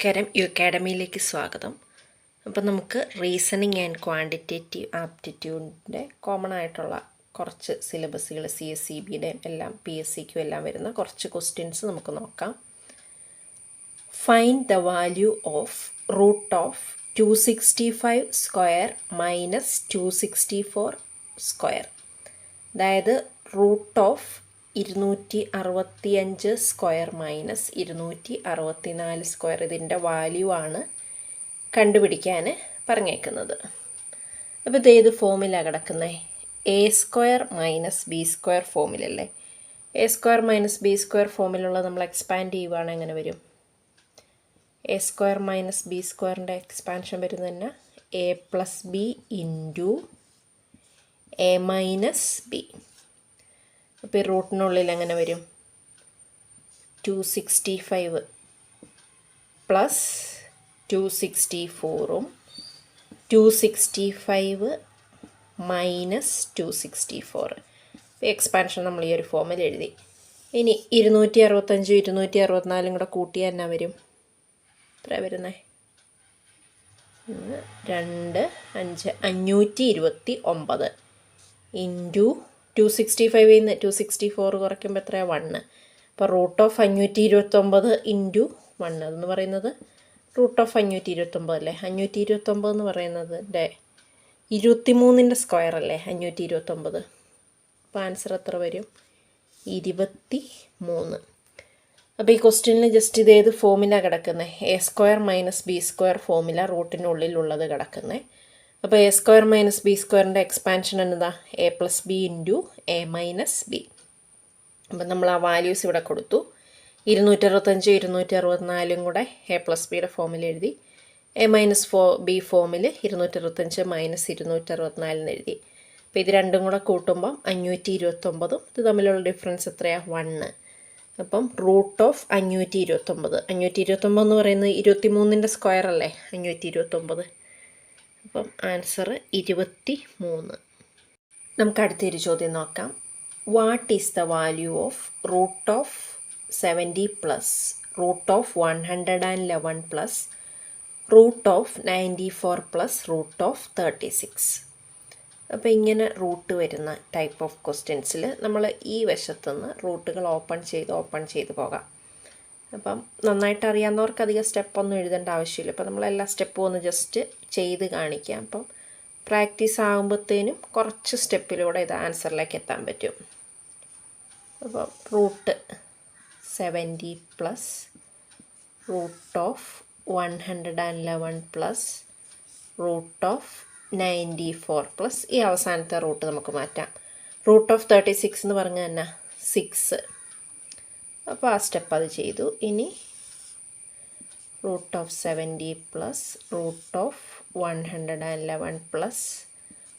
നമസ്കാരം, യു അക്കാഡമിയിലേക്ക് സ്വാഗതം. അപ്പോൾ നമുക്ക് റീസണിങ് ആൻഡ് ക്വാണ്ടിറ്റേറ്റീവ് ആപ്റ്റിറ്റ്യൂഡിൻ്റെ കോമൺ ആയിട്ടുള്ള കുറച്ച് സിലബസുകൾ CSEBയുടെയും എല്ലാം PSCക്കും എല്ലാം വരുന്ന കുറച്ച് ക്വസ്റ്റ്യൻസ് നമുക്ക് നോക്കാം. Find the value of root of 265 square minus 264 square. അതായത് root of 265 square minus 264 square ഇതിൻ്റെ വാല്യൂ ആണ് കണ്ടുപിടിക്കാൻ പറഞ്ഞേക്കുന്നത്. അപ്പോൾ ഇത് ഏത് ഫോമിലാണ് കിടക്കുന്നത്? A square minus B square ഫോമിലല്ലേ. A square minus B square ഫോമിലുള്ള നമ്മൾ എക്സ്പാൻഡ് ചെയ്യുവാണെങ്കിൽ എങ്ങനെ വരും? എ സ്ക്വയർ മൈനസ് ബി സ്ക്വയറിൻ്റെ എക്സ്പാൻഷൻ വരുന്നത് തന്നെ A plus B into A minus B. അപ്പോൾ ഈ റൂട്ടിനുള്ളിൽ എങ്ങനെ വരും? 265 പ്ലസ് 264ഉം 265 മൈനസ് 264. എക്സ്പാൻഷൻ നമ്മൾ ഈ ഒരു ഫോമിൽ എഴുതി. ഇനി 265 264 കൂടെ കൂട്ടിയാൽ എന്നാ വരും? എത്ര വരുന്നേ? 2 5 529 ഇൻറ്റു 265 നിന്ന് 264 കുറയ്ക്കുമ്പോൾ എത്രയാണ്? 1. അപ്പോൾ റൂട്ട് ഓഫ് 529 ഇൻറ്റു 1 അതെന്ന് പറയുന്നത് റൂട്ട് ഓഫ് 529 അല്ലേ. 529 എന്ന് പറയുന്നത് 23ൻ്റെ സ്ക്വയർ അല്ലേ 529. അപ്പോൾ ആൻസർ എത്ര വരും? 23. അപ്പോൾ ഈ ക്വസ്റ്റ്യനിൽ ജസ്റ്റ് ഇത് ഏത് ഫോമിലാണ് കിടക്കുന്നത്? A square minus B square ഫോമില റൂട്ടിനുള്ളിലുള്ളത് കിടക്കുന്നത്. അപ്പോൾ എ സ്ക്വയർ മൈനസ് ബി സ്ക്വയറിൻ്റെ എക്സ്പാൻഷൻ എന്നതാ A plus B into A minus B. അപ്പം നമ്മൾ ആ വാല്യൂസ് ഇവിടെ കൊടുത്തു. 265 264 കൂടെ എ പ്ലസ് ബിയുടെ ഫോമിൽ എഴുതി. എ മൈനസ് ബി ഫോമിൽ 265 മൈനസ് 264 എഴുതി. അപ്പോൾ ഇത് രണ്ടും കൂടെ കൂട്ടുമ്പം 529. ഇത് തമ്മിലുള്ള ഡിഫറൻസ് എത്രയാണ്? 1. അപ്പം റൂട്ട് ഓഫ് 529 എന്ന് പറയുന്നത് 23ൻ്റെ സ്ക്വയർ അല്ലേ 529. അപ്പം ആൻസർ 23. നമുക്ക് അടുത്തൊരു ചോദ്യം നോക്കാം. What is the value of root of 70 plus root of 111 plus root of 94 plus root of 36? അപ്പോൾ ഇങ്ങനെ റൂട്ട് വരുന്ന ടൈപ്പ് ഓഫ് ക്വസ്റ്റ്യൻസിൽ നമ്മൾ ഈ വശത്തുനിന്ന് റൂട്ടുകൾ ഓപ്പൺ ചെയ്ത് പോകാം. അപ്പം നന്നായിട്ട് അറിയാവുന്നവർക്ക് അധികം സ്റ്റെപ്പൊന്നും എഴുതേണ്ട ആവശ്യമില്ല. അപ്പോൾ നമ്മളെല്ലാ സ്റ്റെപ്പും ഒന്ന് ജസ്റ്റ് ചെയ്ത് കാണിക്കാം. അപ്പം പ്രാക്ടീസ് ആകുമ്പോഴത്തേനും കുറച്ച് സ്റ്റെപ്പിലൂടെ ഇത് ആൻസറിലേക്ക് എത്താൻ പറ്റും. അപ്പം root 70 plus root of 111 plus root of 94 plus ഈ അവസാനത്തെ റൂട്ട് നമുക്ക് മാറ്റാം. റൂട്ട് ഓഫ് 36 എന്ന് പറഞ്ഞാൽ തന്നെ 6. അപ്പോൾ ആ സ്റ്റെപ്പ് അത് ചെയ്തു. ഇനി root of 70 plus root of 111 plus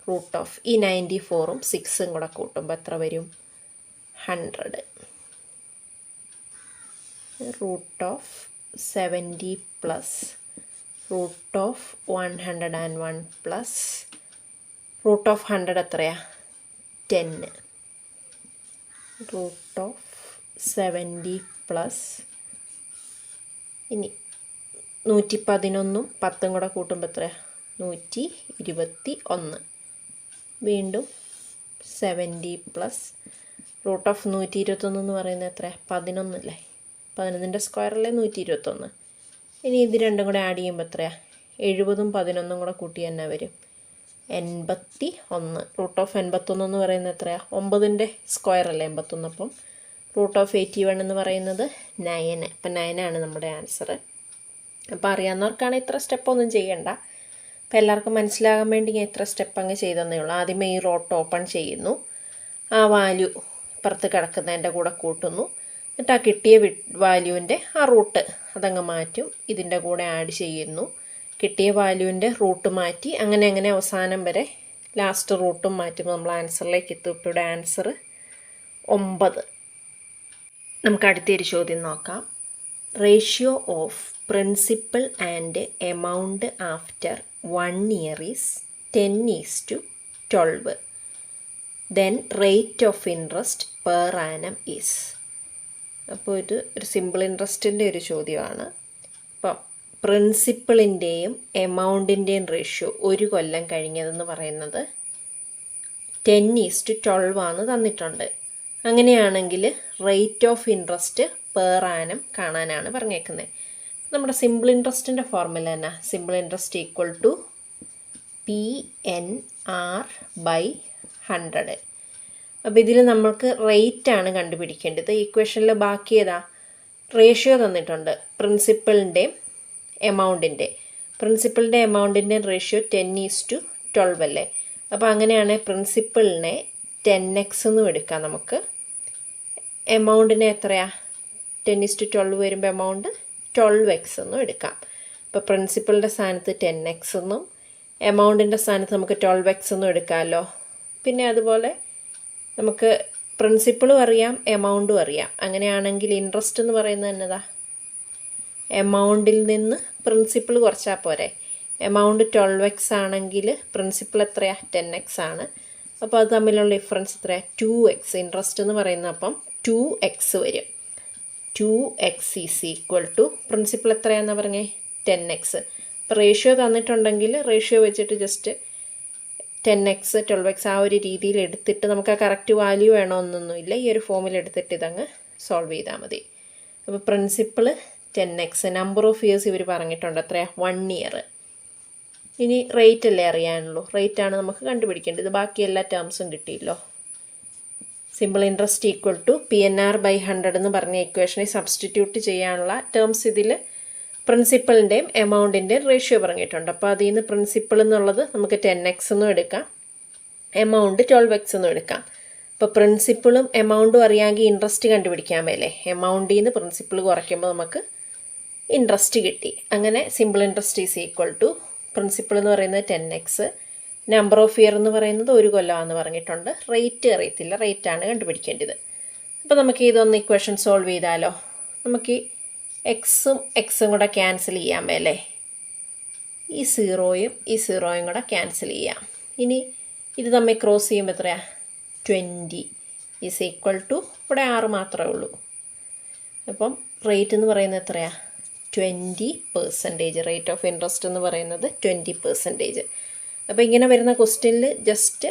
root of ഈ 94ഉം 6ഉം കൂടെ കൂട്ടുമ്പോൾ എത്ര വരും? 100. Root of 70 plus root of 101 plus root of 100 എത്രയാണ്? 10. റൂട്ട് ഓഫ് 70 പ്ലസ് ഇനി 111ഉം 10ഉം കൂടെ കൂട്ടുമ്പോൾ എത്രയാണ്? 121. വീണ്ടും 70 പ്ലസ് റൂട്ട് ഓഫ് 121 എന്ന് പറയുന്നത് എത്രയാണ്? 11 അല്ലേ. 11ൻ്റെ സ്ക്വയറല്ലേ 121. ഇനി ഇത് രണ്ടും കൂടെ ആഡ് ചെയ്യുമ്പോൾ എത്രയാണ്? 70ഉം 11ഉം കൂടെ കൂട്ടി തന്നെ വരും 81. റൂട്ട് ഓഫ് 81 എന്ന് പറയുന്നത് എത്രയാണ്? 9ൻ്റെ സ്ക്വയർ അല്ലേ 81. അപ്പം റൂട്ട് ഓഫ് 81 എന്ന് പറയുന്നത് 9. അപ്പം 9 ആണ് നമ്മുടെ ആൻസർ. അപ്പോൾ അറിയാവുന്നവർക്കാണ് ഇത്ര സ്റ്റെപ്പൊന്നും ചെയ്യണ്ട. അപ്പോൾ എല്ലാവർക്കും മനസ്സിലാകാൻ വേണ്ടി ഞാൻ ഇത്ര സ്റ്റെപ്പ് അങ്ങ് ചെയ്തെന്നേ ഉള്ളൂ. ആദ്യമേ ഈ റൂട്ട് ഓപ്പൺ ചെയ്യുന്നു, ആ വാല്യൂ ഇപ്പുറത്ത് കിടക്കുന്നതിൻ്റെ കൂടെ കൂട്ടുന്നു, എന്നിട്ട് ആ കിട്ടിയ വാല്യൂവിൻ്റെ ആ റൂട്ട് അതങ്ങ് മാറ്റും, ഇതിൻ്റെ കൂടെ ആഡ് ചെയ്യുന്നു, കിട്ടിയ വാല്യൂവിൻ്റെ റൂട്ട് മാറ്റി അങ്ങനെ അവസാനം വരെ ലാസ്റ്റ് റൂട്ടും മാറ്റുമ്പോൾ നമ്മൾ ആൻസറിലേക്ക് എത്തും. ഇപ്പോൾ ഇവിടെ ആൻസർ 9. നമുക്ക് അടുത്തൊരു ചോദ്യം നോക്കാം. Ratio of principal and amount after 1 year is 10:12. Then rate of interest per annum is. അപ്പോൾ ഇത് ഒരു സിമ്പിൾ ഇൻട്രസ്റ്റിൻ്റെ ഒരു ചോദ്യമാണ്. അപ്പം പ്രിൻസിപ്പിളിൻ്റെയും എമൗണ്ടിൻ്റെയും റേഷ്യോ ഒരു കൊല്ലം കഴിഞ്ഞതെന്ന് പറയുന്നത് 10:12 ആണ് തന്നിട്ടുണ്ട്. അങ്ങനെയാണെങ്കിൽ rate of interest per annum കാണാനാണ് പറഞ്ഞേക്കുന്നത്. നമ്മുടെ സിമ്പിൾ ഇൻട്രസ്റ്റിൻ്റെ ഫോർമുല തന്നെ simple interest equal to PNR/100. അപ്പോൾ ഇതിൽ നമുക്ക് റേറ്റാണ് കണ്ടുപിടിക്കേണ്ടത്. ഇക്വേഷനിൽ ബാക്കി ഏതാ റേഷ്യോ തന്നിട്ടുണ്ട് പ്രിൻസിപ്പളിൻ്റെയും എമൗണ്ടിൻ്റെ. പ്രിൻസിപ്പളിൻ്റെ എമൗണ്ടിൻ്റെയും റേഷ്യോ 10:12 അല്ലേ. അപ്പോൾ അങ്ങനെയാണ് പ്രിൻസിപ്പളിനെ 10x എന്നും എടുക്കാം നമുക്ക്. എമൗണ്ടിനെ എത്രയാ 10:12 വരുമ്പോൾ എമൗണ്ട് 12x എന്നും എടുക്കാം. ഇപ്പോൾ പ്രിൻസിപ്പളിൻ്റെ സ്ഥാനത്ത് 10x എന്നും എമൗണ്ടിൻ്റെ സ്ഥാനത്ത് നമുക്ക് 12x എന്നും എടുക്കാമല്ലോ. പിന്നെ അതുപോലെ നമുക്ക് പ്രിൻസിപ്പിളും അറിയാം എമൗണ്ടും അറിയാം. അങ്ങനെയാണെങ്കിൽ ഇൻട്രസ്റ്റ് എന്ന് പറയുന്നത് എന്നതാ എമൗണ്ടിൽ നിന്ന് പ്രിൻസിപ്പിൾ കുറച്ചാൽ പോരെ. എമൗണ്ട് 12x ആണെങ്കിൽ പ്രിൻസിപ്പിൾ എത്രയാ 10x ആണ്. അപ്പോൾ അത് തമ്മിലുള്ള ഡിഫറൻസ് എത്രയാണ് 2x. ഇൻട്രസ്റ്റ് എന്ന് പറയുന്നത് അപ്പം 2x വരും. 2x is equal to principle എത്രയാണെന്ന് പറഞ്ഞേ 10x. അപ്പോൾ റേഷ്യോ തന്നിട്ടുണ്ടെങ്കിൽ റേഷ്യോ വെച്ചിട്ട് ജസ്റ്റ് 10x 12x ആ ഒരു രീതിയിൽ എടുത്തിട്ട് നമുക്ക് ആ കറക്റ്റ് വാല്യൂ വേണമെന്നൊന്നുമില്ല. ഈ ഒരു ഫോമിൽ എടുത്തിട്ട് ഇതങ്ങ് സോൾവ് ചെയ്താൽ മതി. അപ്പോൾ principle 10x. Number of years ഇവർ പറഞ്ഞിട്ടുണ്ട് എത്രയാണ് 1 ഇയർ. ഇനി റേറ്റ് അല്ലേ അറിയാനുള്ളൂ. റേറ്റാണ് നമുക്ക് കണ്ടുപിടിക്കേണ്ടത്. ബാക്കി എല്ലാ ടേംസും കിട്ടിയല്ലോ. Simple interest equal to PNR/100 എന്ന് പറഞ്ഞ ഇക്വേഷനെ സബ്സ്റ്റിറ്റ്യൂട്ട് ചെയ്യാനുള്ള ടേംസ് ഇതിൽ പ്രിൻസിപ്പളിൻ്റെയും എമൗണ്ടിൻ്റെയും റേഷ്യോ പറഞ്ഞിട്ടുണ്ട്. അപ്പോൾ അതിൽ നിന്ന് പ്രിൻസിപ്പിൾ എന്നുള്ളത് നമുക്ക് 10x എന്നും എടുക്കാം, എമൗണ്ട് 12x എന്നും എടുക്കാം. അപ്പോൾ പ്രിൻസിപ്പിളും എമൗണ്ടും അറിയാമെങ്കിൽ ഇൻട്രസ്റ്റ് കണ്ടുപിടിക്കാൻ മേലേ. എമൗണ്ടിൽ നിന്ന് പ്രിൻസിപ്പിൾ കുറയ്ക്കുമ്പോൾ നമുക്ക് ഇൻട്രസ്റ്റ് കിട്ടി. അങ്ങനെ simple interest is equal to principal എന്ന് പറയുന്നത് 10x, നമ്പർ ഓഫ് ഇയർ എന്ന് പറയുന്നത് 1 കൊല്ലമാണെന്ന് പറഞ്ഞിട്ടുണ്ട്. റേറ്റ് അറിയത്തില്ല, റേറ്റാണ് കണ്ടുപിടിക്കേണ്ടത്. അപ്പോൾ നമുക്ക് ഇതൊന്ന് ഇക്വേഷൻ സോൾവ് ചെയ്താലോ. നമുക്ക് എക്സും കൂടെ ക്യാൻസൽ ചെയ്യാൻ മേലേ. ഈ 0യും ഈ 0യും കൂടെ ക്യാൻസൽ ചെയ്യാം. ഇനി ഇത് തമ്മിൽ ക്രോസ് ചെയ്യുമ്പോൾ എത്രയാണ് 20 ഈസ് ഈക്വൽ ടു ഇവിടെ 6 മാത്രമേ ഉള്ളൂ. അപ്പം റേറ്റ് എന്ന് പറയുന്നത് എത്രയാണ് 20%. റേറ്റ് ഓഫ് ഇൻട്രസ്റ്റ് എന്ന് പറയുന്നത് 20%. അപ്പോൾ ഇങ്ങനെ വരുന്ന ക്വസ്റ്റ്യനിൽ ജസ്റ്റ്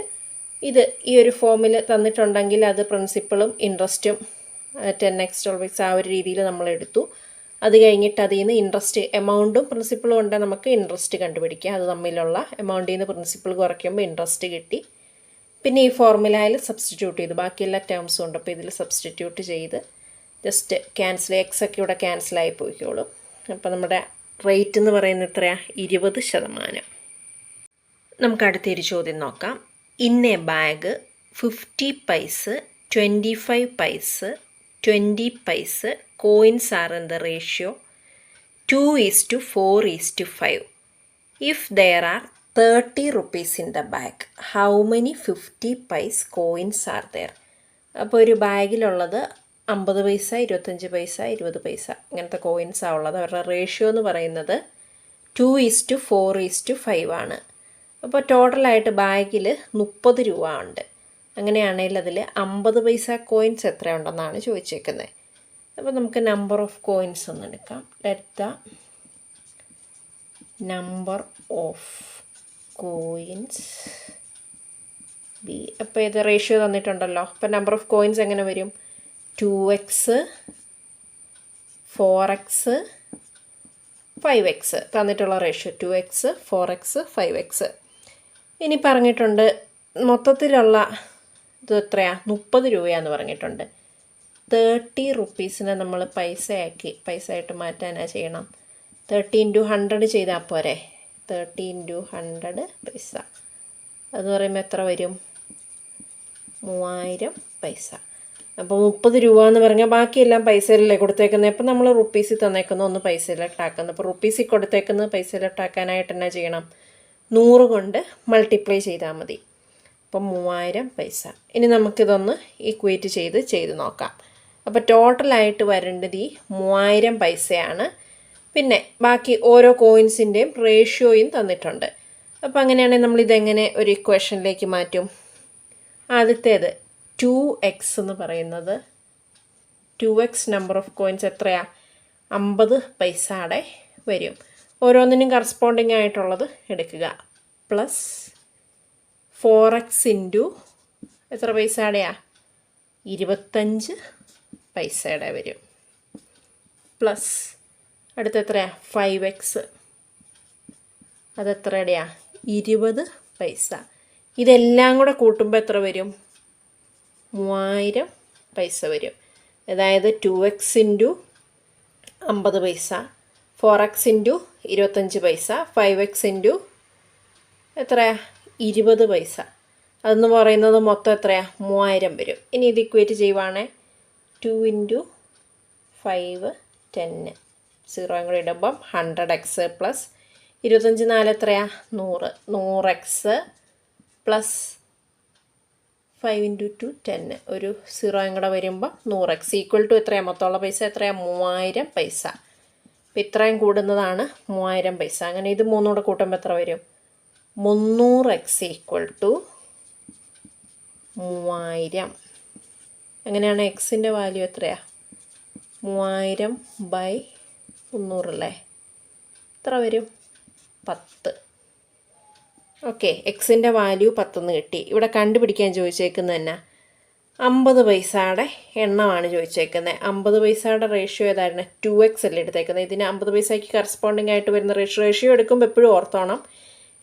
ഇത് ഈ ഒരു ഫോമിൽ തന്നിട്ടുണ്ടെങ്കിൽ അത് പ്രിൻസിപ്പളും ഇൻട്രസ്റ്റും 10x 12x ആ ഒരു രീതിയിൽ നമ്മൾ എടുത്തു. അത് കഴിഞ്ഞിട്ട് അതിൽ നിന്ന് ഇൻട്രസ്റ്റ് എമൗണ്ടും പ്രിൻസിപ്പളും ഉണ്ടെങ്കിൽ നമുക്ക് ഇൻട്രസ്റ്റ് കണ്ടുപിടിക്കാം. അത് തമ്മിലുള്ള എമൗണ്ടിൽ നിന്ന് പ്രിൻസിപ്പൾ കുറയ്ക്കുമ്പോൾ ഇൻട്രസ്റ്റ് കിട്ടി. പിന്നെ ഈ ഫോർമുലയിൽ സബ്സ്റ്റിറ്റ്യൂട്ട് ചെയ്തു. ബാക്കിയെല്ലാ ടേംസും ഉണ്ട്. അപ്പോൾ ഇതിൽ സബ്സ്റ്റിറ്റ്യൂട്ട് ചെയ്ത് ജസ്റ്റ് ക്യാൻസൽ എക്സ് ഒക്കെ ഇവിടെ ക്യാൻസലായി പോയിക്കോളും. അപ്പോൾ നമ്മുടെ റേറ്റ് എന്ന് പറയുന്നത് എത്രയാണ് 20%. നമുക്ക് അടുത്തൊരു ചോദ്യം നോക്കാം. ഇൻ എ ബാഗ് 50 പൈസ 25 പൈസ 20 പൈസ coins are in the ratio 2:4:5. If there are 30 rupees in the bag, how many 50 paise coins are there? അപ്പോൾ ഒരു ബാഗിലുള്ളത് 50 പൈസ 25 പൈസ 20 പൈസ ഇങ്ങനത്തെ കോയിൻസാണ് ഉള്ളത്. അവരുടെ റേഷ്യോ എന്ന് പറയുന്നത് 2:4:5 ആണ്. അപ്പോൾ ടോട്ടലായിട്ട് ബാഗിൽ 30 രൂപ ഉണ്ട്. അങ്ങനെയാണെങ്കിൽ അതിൽ 50 പൈസ കോയിൻസ് എത്രയുണ്ടെന്നാണ് ചോദിച്ചേക്കുന്നത്. അപ്പോൾ നമുക്ക് നമ്പർ ഓഫ് കോയിൻസ് ഒന്ന് എടുക്കാം. Let the number of coins B. അപ്പോൾ ഇത് റേഷ്യോ തന്നിട്ടുണ്ടല്ലോ. അപ്പോൾ നമ്പർ ഓഫ് കോയിൻസ് എങ്ങനെ വരും 2x 4x 5x തന്നിട്ടുള്ള റേഷ്യോ 2x 4x 5x. ഇനി പറഞ്ഞിട്ടുണ്ട് മൊത്തത്തിലുള്ള ഇത് എത്രയാണ് 30 രൂപയാന്ന് പറഞ്ഞിട്ടുണ്ട്. 30 റുപ്പീസിനെ നമ്മൾ പൈസയായിട്ട് മാറ്റാനാ ചെയ്യണം. 30 × 100 ചെയ്താൽ പോരെ. 30 × 100 പൈസ അത് പറയുമ്പോൾ എത്ര വരും 3000 പൈസ. അപ്പോൾ 30 രൂപ എന്ന് പറഞ്ഞാൽ ബാക്കിയെല്ലാം പൈസയിലല്ലേ കൊടുത്തേക്കുന്നത്. അപ്പോൾ നമ്മൾ റുപ്പീസിൽ തന്നേക്കുന്ന ഒന്ന് പൈസയിലിട്ടാക്കുന്നത്. അപ്പോൾ റുപ്പീസിൽ കൊടുത്തേക്കുന്നത് പൈസയിലിട്ടാക്കാനായിട്ട് എന്നാ ചെയ്യണം 100 കൊണ്ട് മൾട്ടിപ്ലൈ ചെയ്താൽ മതി. അപ്പം 3000 പൈസ. ഇനി നമുക്കിതൊന്ന് ഈക്വേറ്റ് ചെയ്ത് നോക്കാം. അപ്പോൾ ടോട്ടലായിട്ട് വരേണ്ടത് ഈ 3000 പൈസയാണ്. പിന്നെ ബാക്കി ഓരോ കോയിൻസിൻ്റെയും റേഷ്യോയും തന്നിട്ടുണ്ട്. അപ്പോൾ അങ്ങനെയാണെങ്കിൽ നമ്മളിതെങ്ങനെ ഒരു ഇക്വേഷനിലേക്ക് മാറ്റും. ആദ്യത്തേത് 2x എന്ന് പറയുന്നത് 2x നമ്പർ ഓഫ് കോയിൻസ് എത്രയാണ് 50 പൈസയുടെ വരും. ഓരോന്നിനും കറസ്പോണ്ടിങ് ആയിട്ടുള്ളത് എടുക്കുക. പ്ലസ് 4x ഇൻറ്റു എത്ര പൈസയുടെയാ? 25 പൈസയുടെ വരും. പ്ലസ് അടുത്ത എത്രയാ? 5x, അതെത്രയുടെയാ? 20 പൈസ. ഇതെല്ലാം കൂടെ കൂട്ടുമ്പോൾ എത്ര വരും? 3000 പൈസ വരും. അതായത് 2x ഇൻറ്റു 50 പൈസ, 4x ഇൻറ്റു 25 പൈസ, 5x ഇൻറ്റു എത്രയാ? 20 പൈസ. അതെന്ന് പറയുന്നത് മൊത്തം എത്രയാ? 3000 വരും. ഇനി ഇത് ഇക്വേറ്റ് ചെയ്യുവാണേ 2 ഇൻറ്റു 5 10, 0 കൂടെ ഇടുമ്പം 100x പ്ലസ് 25 4 എത്രയാ? 100, 100x പ്ലസ് 5 ഇൻറ്റു 2 10, ഒരു 0 കൂടെ വരുമ്പോൾ 100x ഈക്വൽ ടു എത്രയാണ്? മൊത്തമുള്ള പൈസ എത്രയാണ്? 3000 പൈസ. അപ്പോൾ ഇത്രയും കൂടുന്നതാണ് 3000 പൈസ. അങ്ങനെ ഇത് മൂന്നൂടെ കൂട്ടുമ്പോൾ എത്ര വരും? 300x equal to 3000. അങ്ങനെയാണ് എക്സിൻ്റെ വാല്യൂ എത്രയാണ്? 3000/300 അല്ലേ? എത്ര വരും? 10. ഓക്കെ, എക്സിൻ്റെ വാല്യൂ 10 കിട്ടി. ഇവിടെ കണ്ടുപിടിക്കാൻ ചോദിച്ചേക്കുന്നത് തന്നെ 50 പൈസയുടെ എണ്ണമാണ് ചോദിച്ചേക്കുന്നത്. 50 പൈസയുടെ റേഷ്യോ ഏതായിരുന്നു? 2x അല്ലേ എടുത്തേക്കുന്നത്. ഇതിന് 50 പൈസയ്ക്ക് കറസ്പോണ്ടിങ് ആയിട്ട് വരുന്ന റേഷ്യോ എടുക്കുമ്പോൾ എപ്പോഴും ഓർത്തോണം,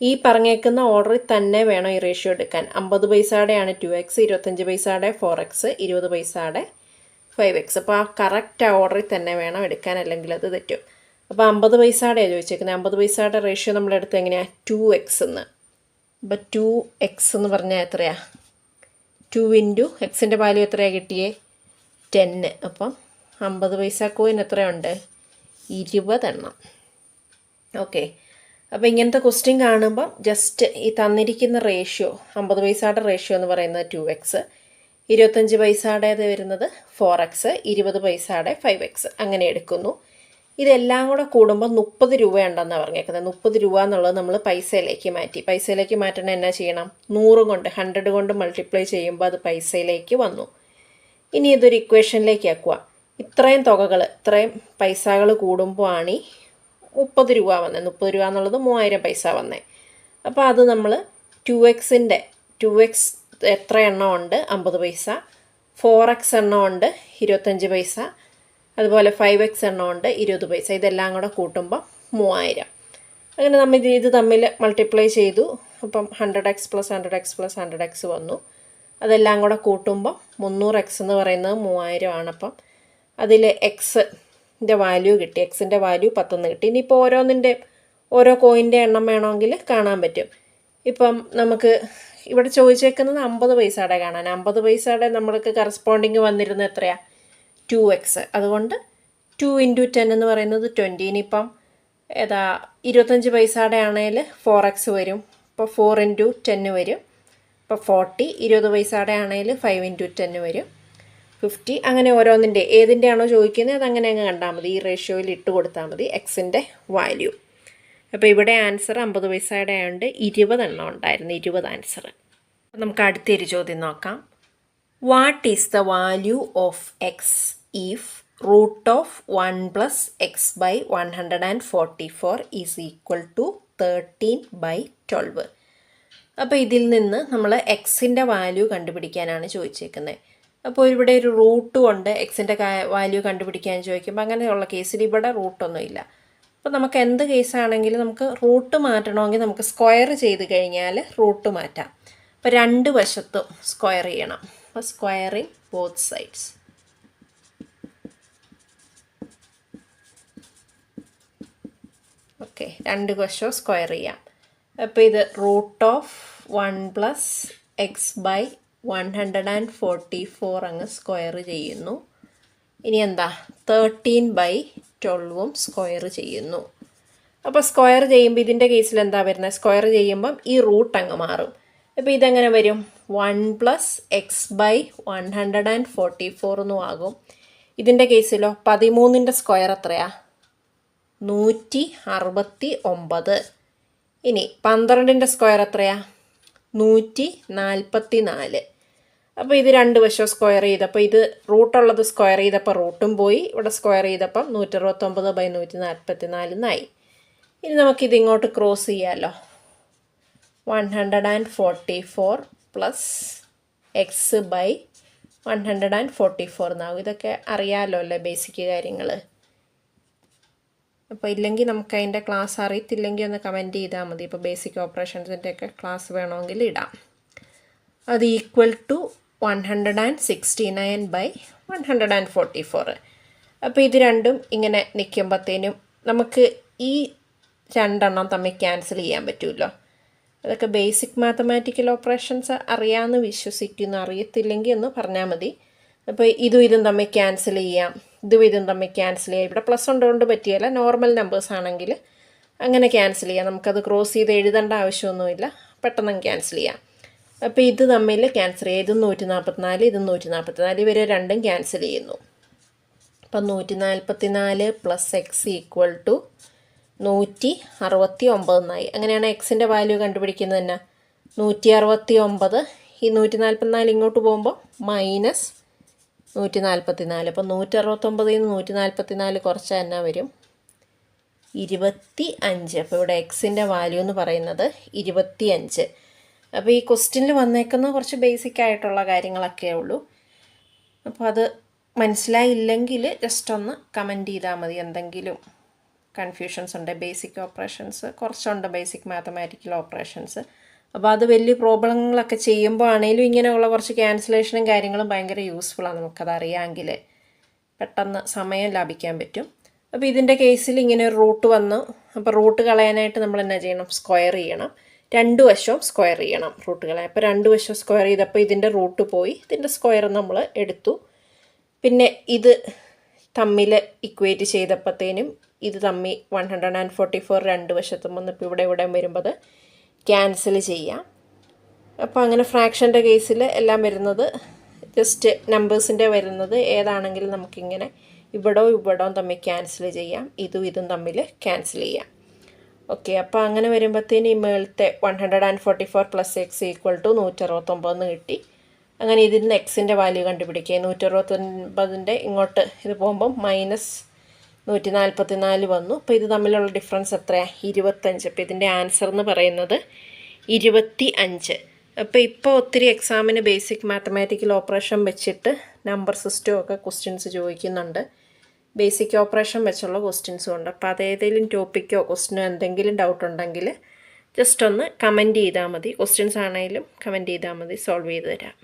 ഈ പറഞ്ഞേക്കുന്ന ഓർഡറിൽ തന്നെ വേണം ഈ റേഷ്യോ എടുക്കാൻ. 50 പൈസയുടെയാണ് 2x, 25 പൈസയുടെ 4x, 20 പൈസയുടെ 5x. അപ്പോൾ ആ കറക്റ്റ് ആ ഓർഡറിൽ തന്നെ വേണം എടുക്കാൻ, അല്ലെങ്കിൽ അത് തെറ്റും. അപ്പോൾ 50 പൈസയുടെയാണ് ചോദിച്ചേക്കുന്നത്. 50 പൈസയുടെ റേഷ്യോ നമ്മളെടുത്ത് എങ്ങനെയാണ്? 2x എന്ന്. അപ്പോൾ 2x എന്ന് പറഞ്ഞാൽ എത്രയാണ്? 2 ഇൻറ്റു എക്സിൻ്റെ വാല്യൂ എത്രയാണ് കിട്ടിയേ? 10. അപ്പം 50 പൈസ കോയിൻ എത്രയുണ്ട്? 20 എണ്ണം. ഓക്കെ, അപ്പോൾ ഇങ്ങനത്തെ ക്വസ്റ്റ്യൻ കാണുമ്പം ജസ്റ്റ് ഈ തന്നിരിക്കുന്ന റേഷ്യോ, 50 പൈസയുടെ റേഷ്യോ എന്ന് പറയുന്നത് 2x, 25 പൈസയുടേത് വരുന്നത് 4x, 20 പൈസയുടെ 5x, അങ്ങനെ എടുക്കുന്നു. ഇതെല്ലാം കൂടെ കൂടുമ്പോൾ 30 രൂപ ഉണ്ടെന്നാണ് പറഞ്ഞേക്കുന്നത്. 30 രൂപ എന്നുള്ളത് നമ്മൾ പൈസയിലേക്ക് മാറ്റി. പൈസയിലേക്ക് മാറ്റണം എന്നാ ചെയ്യണം? 100 കൊണ്ട് 100 കൊണ്ട് മൾട്ടിപ്ലൈ ചെയ്യുമ്പോൾ അത് പൈസയിലേക്ക് വന്നു. ഇനി ഇതൊരു ഇക്വേഷനിലേക്ക് ആക്കുക. ഇത്രയും തുകകൾ, ഇത്രയും പൈസകൾ കൂടുമ്പോൾ ആണ് ഈ 30 രൂപ വന്നത്. 30 രൂപ എന്നുള്ളത് 3000 പൈസ വന്നേ. അപ്പോൾ അത് നമ്മൾ 2x എത്ര എണ്ണം ഉണ്ട്? 50 പൈസ. 4x എണ്ണം ഉണ്ട് 25 പൈസ. അതുപോലെ 5x എണ്ണം ഉണ്ട് 20 പൈസ. ഇതെല്ലാം കൂടെ കൂട്ടുമ്പോൾ 3000. അങ്ങനെ നമ്മൾ ഇത് തമ്മിൽ മൾട്ടിപ്ലൈ ചെയ്തു. അപ്പം 100x plus 100x plus 100x വന്നു. അതെല്ലാം കൂടെ കൂട്ടുമ്പോൾ 300x എന്ന് പറയുന്നത് 3000 ആണ്. അപ്പം അതിൽ എക്സിൻ്റെ വാല്യൂ കിട്ടി. എക്സിൻ്റെ വാല്യൂ 10 കിട്ടി. ഇനിയിപ്പോൾ ഓരോ കോയിൻ്റെ എണ്ണം വേണമെങ്കിൽ കാണാൻ പറ്റും. ഇപ്പം നമുക്ക് ഇവിടെ ചോദിച്ചേക്കുന്നത് 50 പൈസയുടെ കാണാൻ. 50 പൈസയുടെ നമ്മൾക്ക് കറസ്പോണ്ടിങ് വന്നിരുന്നത് എത്രയാണ്? 2x. അതുകൊണ്ട് 2 ഇൻറ്റു 10 എന്ന് പറയുന്നത് 20. ഇനിയിപ്പം 25 പൈസയുടെ ആണെങ്കിൽ 4x വരും. അപ്പോൾ 4 ഇൻറ്റു 10 വരും. അപ്പോൾ 40. 20 പൈസയുടെ ആണെങ്കിൽ 5 ഇൻറ്റു 10 വരും, 50. അങ്ങനെ ഓരോന്നിൻ്റെ ഏതിൻ്റെ ആണോ ചോദിക്കുന്നത് അതങ്ങനെ അങ്ങ് കണ്ടാൽ മതി. ഈ റേഷ്യോയിൽ ഇട്ട് കൊടുത്താൽ മതി എക്സിൻ്റെ വാല്യൂ. അപ്പോൾ ഇവിടെ ആൻസർ 50 പൈസയുടെ ആയതുകൊണ്ട് 20 എണ്ണം ഉണ്ടായിരുന്നു. 20 ആൻസർ. അപ്പോൾ നമുക്ക് അടുത്തൊരു ചോദ്യം നോക്കാം. What is the value of x if root of 1 plus x by 144 is equal to 13/12? അപ്പോൾ ഇതിൽ നിന്ന് നമ്മൾ എക്സിൻ്റെ വാല്യൂ കണ്ടുപിടിക്കാനാണ് ചോദിച്ചേക്കുന്നത്. അപ്പോൾ ഇവിടെ ഒരു റൂട്ട് കൊണ്ട് എക്സിൻ്റെ വാല്യൂ കണ്ടുപിടിക്കാൻ ചോദിക്കുമ്പോൾ അങ്ങനെയുള്ള കേസിൽ ഇവിടെ റൂട്ടൊന്നുമില്ല. അപ്പോൾ നമുക്ക് എന്ത് കേസാണെങ്കിലും നമുക്ക് റൂട്ട് മാറ്റണമെങ്കിൽ നമുക്ക് സ്ക്വയർ ചെയ്ത് കഴിഞ്ഞാൽ റൂട്ട് മാറ്റാം. അപ്പോൾ രണ്ട് വശത്തും സ്ക്വയർ ചെയ്യണം. അപ്പോൾ സ്ക്വയറിങ് ബോത്ത് സൈഡ്സ്. ഓക്കെ, രണ്ട് വശവും സ്ക്വയർ ചെയ്യാം. അപ്പോൾ ഇത് root of 1 plus x by 144 അങ്ങ് സ്ക്വയർ ചെയ്യുന്നു. ഇനി എന്താ 13/12 സ്ക്വയർ ചെയ്യുന്നു. അപ്പോൾ സ്ക്വയർ ചെയ്യുമ്പോൾ ഇതിൻ്റെ കേസിൽ എന്താ വരുന്നത്? സ്ക്വയർ ചെയ്യുമ്പം ഈ റൂട്ട് അങ്ങ് മാറും. അപ്പോൾ ഇതെങ്ങനെ വരും? 1 പ്ലസ് എക്സ് ബൈ 144 എന്നും ആകും. ഇതിൻ്റെ കേസിലോ 13ൻ്റെ സ്ക്വയർ എത്രയാ? 169. ഇനി 12ൻ്റെ സ്ക്വയർ എത്രയാ? 144. അപ്പോൾ ഇത് രണ്ട് വശം സ്ക്വയർ ചെയ്തപ്പോൾ ഇത് റൂട്ടുള്ളത് സ്ക്വയർ ചെയ്തപ്പോൾ റൂട്ടും പോയി, ഇവിടെ സ്ക്വയർ ചെയ്തപ്പം 169/144 എന്നായി. ഇനി നമുക്കിത് ഇങ്ങോട്ട് ക്രോസ് ചെയ്യാമല്ലോ. 144 പ്ലസ് എക്സ് ബൈ 144 എന്നാവും. ഇതൊക്കെ അറിയാമല്ലോ അല്ലേ ബേസിക് കാര്യങ്ങൾ. അപ്പോൾ ഇല്ലെങ്കിൽ നമുക്ക് അതിൻ്റെ ക്ലാസ് അറിയത്തില്ലെങ്കിൽ ഒന്ന് കമൻറ്റ് ചെയ്താൽ മതി. ഇപ്പോൾ ബേസിക് ഓപ്പറേഷൻസിൻ്റെ ഒക്കെ ക്ലാസ് വേണമെങ്കിൽ ഇടാം. അത് ഈക്വൽ ടു 169 ബൈ 144. അപ്പോൾ ഇത് രണ്ടും ഇങ്ങനെ നിൽക്കുമ്പോഴത്തേനും നമുക്ക് ഈ രണ്ടെണ്ണം തമ്മിൽ ക്യാൻസൽ ചെയ്യാൻ പറ്റുമല്ലോ. അതൊക്കെ ബേസിക് മാത്തമാറ്റിക്കൽ ഓപ്പറേഷൻസ് അറിയാമെന്ന് വിശ്വസിക്കുന്നു. അറിയത്തില്ലെങ്കിൽ ഒന്ന് പറഞ്ഞാൽ മതി. അപ്പോൾ ഇതും തമ്മിൽ ക്യാൻസൽ ചെയ്യാം, ഇതും തമ്മിൽ ക്യാൻസൽ ചെയ്യാം. ഇവിടെ പ്ലസ് ഉണ്ടുകൊണ്ട് പറ്റിയല്ല, നോർമൽ നമ്പേഴ്സ് ആണെങ്കിൽ അങ്ങനെ ക്യാൻസൽ ചെയ്യാം. നമുക്കത് ക്രോസ് ചെയ്ത് എഴുതേണ്ട ആവശ്യമൊന്നുമില്ല, പെട്ടെന്ന് ക്യാൻസൽ ചെയ്യാം. അപ്പോൾ ഇത് തമ്മിൽ ക്യാൻസൽ ചെയ്യാം. ഇതും 144, ഇതും 144, ഇവർ രണ്ടും ക്യാൻസൽ ചെയ്യുന്നു. അപ്പം 144 പ്ലസ് എക്സ് ഈക്വൽ ടു 169 എന്നായി. അങ്ങനെയാണ് എക്സിൻ്റെ വാല്യൂ കണ്ടുപിടിക്കുന്നത് തന്നെ. 169, ഈ 144 ഇങ്ങോട്ട് പോകുമ്പോൾ മൈനസ് 144. അപ്പോൾ 169 144 കുറച്ചാൽ തന്നെ വരും 25. അപ്പോൾ ഇവിടെ എക്സിൻ്റെ വാല്യൂ എന്ന് പറയുന്നത് 25. അപ്പോൾ ഈ ക്വസ്റ്റ്യനിൽ വന്നേക്കുന്ന കുറച്ച് ബേസിക് ആയിട്ടുള്ള കാര്യങ്ങളൊക്കെ ഉള്ളൂ. അപ്പോൾ അത് മനസ്സിലായില്ലെങ്കിൽ ജസ്റ്റ് ഒന്ന് കമൻറ്റ് ചെയ്താൽ മതി. എന്തെങ്കിലും കൺഫ്യൂഷൻസ് ഉണ്ട്. ബേസിക് ഓപ്പറേഷൻസ് കുറച്ചുണ്ട്, ബേസിക് മാത്തമാറ്റിക്കൽ ഓപ്പറേഷൻസ്. അപ്പോൾ അത് വലിയ പ്രോബ്ലങ്ങളൊക്കെ ചെയ്യുമ്പോൾ ആണെങ്കിലും ഇങ്ങനെയുള്ള കുറച്ച് ക്യാൻസലേഷനും കാര്യങ്ങളും ഭയങ്കര യൂസ്ഫുള്ളാണ്. നമുക്കത് അറിയാമെങ്കിൽ പെട്ടെന്ന് സമയം ലാഭിക്കാൻ പറ്റും. അപ്പോൾ ഇതിൻ്റെ കേസിൽ ഇങ്ങനെ ഒരു റൂട്ട് വന്നു. അപ്പോൾ റൂട്ട് കളയാനായിട്ട് നമ്മൾ എന്നാ ചെയ്യണം? സ്ക്വയർ ചെയ്യണം. രണ്ട് വശവും സ്ക്വയർ ചെയ്യണം റൂട്ട് കളയാൻ. അപ്പോൾ രണ്ട് വശവും സ്ക്വയർ ചെയ്തപ്പോൾ ഇതിൻ്റെ റൂട്ട് പോയി, ഇതിൻ്റെ സ്ക്വയർ നമ്മൾ എടുത്തു. പിന്നെ ഇത് തമ്മിൽ ഇക്വേറ്റ് ചെയ്തപ്പോഴത്തേനും ഇത് തമ്മിൽ 144 രണ്ട് വശത്തും വന്നിപ്പോൾ ഇവിടെ വരുമ്പോൾ അത് ക്യാൻസൽ ചെയ്യാം. അപ്പോൾ അങ്ങനെ ഫ്രാക്ഷൻ്റെ കേസിൽ എല്ലാം വരുന്നത് ജസ്റ്റ് നമ്പേഴ്സിൻ്റെ വരുന്നത് ഏതാണെങ്കിലും നമുക്കിങ്ങനെ ഇവിടവും തമ്മിൽ ക്യാൻസൽ ചെയ്യാം, ഇതും തമ്മിൽ ക്യാൻസൽ ചെയ്യാം. ഓക്കെ, അപ്പോൾ അങ്ങനെ വരുമ്പോഴത്തേന് ഈ മേളത്തെ 144 പ്ലസ് എക്സ് ഈക്വൽ ടു 169 കിട്ടി. അങ്ങനെ ഇതിൽ നിന്ന് എക്സിൻ്റെ വാല്യൂ കണ്ടുപിടിക്കുക. 169 ഇങ്ങോട്ട് ഇത് പോകുമ്പം മൈനസ് 144 വന്നു. അപ്പോൾ ഇത് തമ്മിലുള്ള ഡിഫറൻസ് എത്രയാണ്? 25. അപ്പോൾ ഇതിൻ്റെ ആൻസർ എന്ന് പറയുന്നത് 25. അപ്പോൾ ഇപ്പോൾ ഒത്തിരി എക്സാമിന് ബേസിക് മാത്തമാറ്റിക്കൽ ഓപ്പറേഷൻ വെച്ചിട്ട് നമ്പർ സിസ്റ്റവും ഒക്കെ ക്വസ്റ്റ്യൻസ് ചോദിക്കുന്നുണ്ട്. ബേസിക് ഓപ്പറേഷൻ വെച്ചുള്ള ക്വസ്റ്റ്യൻസും ഉണ്ട്. അപ്പോൾ അതേതെങ്കിലും ടോപ്പിക്കോ ക്വസ്റ്റ്യനോ എന്തെങ്കിലും ഡൗട്ട് ഉണ്ടെങ്കിൽ ജസ്റ്റ് ഒന്ന് കമൻറ്റ് ചെയ്താൽ മതി. ക്വസ്റ്റ്യൻസ് ആണെങ്കിലും കമൻറ്റ് ചെയ്താൽ മതി, സോൾവ് ചെയ്ത് തരാം.